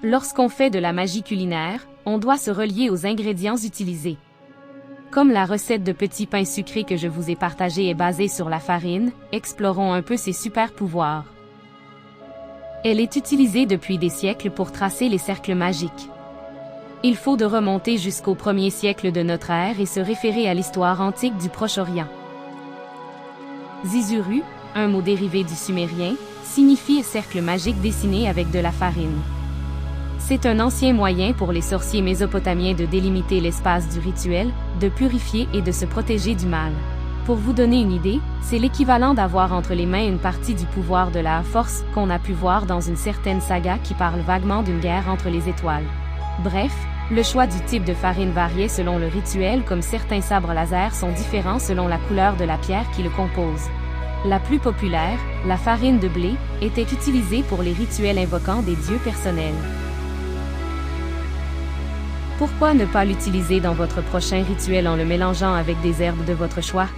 Lorsqu'on fait de la magie culinaire, on doit se relier aux ingrédients utilisés. Comme la recette de petits pains sucrés que je vous ai partagée est basée sur la farine, explorons un peu ses super pouvoirs. Elle est utilisée depuis des siècles pour tracer les cercles magiques. Il faut de remonter jusqu'au 1er siècle de notre ère et se référer à l'histoire antique du Proche-Orient. Zizuru, un mot dérivé du sumérien, signifie cercle magique dessiné avec de la farine. C'est un ancien moyen pour les sorciers mésopotamiens de délimiter l'espace du rituel, de purifier et de se protéger du mal. Pour vous donner une idée, c'est l'équivalent d'avoir entre les mains une partie du pouvoir de la force qu'on a pu voir dans une certaine saga qui parle vaguement d'une guerre entre les étoiles. Bref, le choix du type de farine variait selon le rituel, comme certains sabres laser sont différents selon la couleur de la pierre qui le compose. La plus populaire, la farine de blé, était utilisée pour les rituels invoquant des dieux personnels. Pourquoi ne pas l'utiliser dans votre prochain rituel en le mélangeant avec des herbes de votre choix?